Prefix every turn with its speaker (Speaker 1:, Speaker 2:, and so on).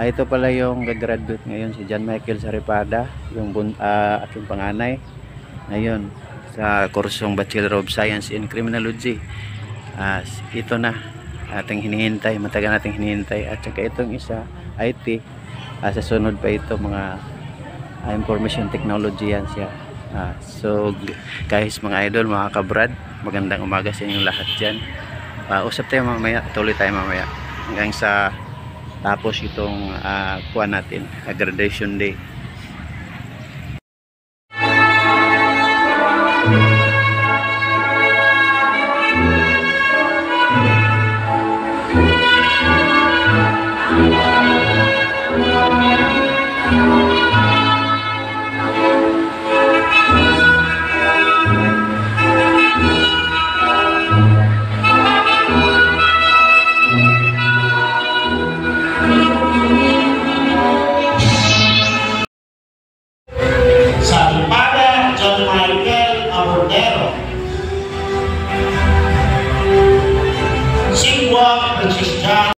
Speaker 1: Ito pala yung gagraduate ngayon, si John Michael Saripada, yung aking panganay ngayon sa kursong Bachelor of Science in Criminology. Ito na ating hinihintay, matagal nating hinihintay. At saka itong isa, IT, sa sunod pa ito mga information technology yan siya. So guys, mga idol, mga kabrad, magandang umaga sa inyong lahat dyan. Usap tayo mamaya, tuloy tayo mamaya hanggang sa tapos itong kuha natin, graduation day.
Speaker 2: Saripada John Michael Abordero, Singwa Francis John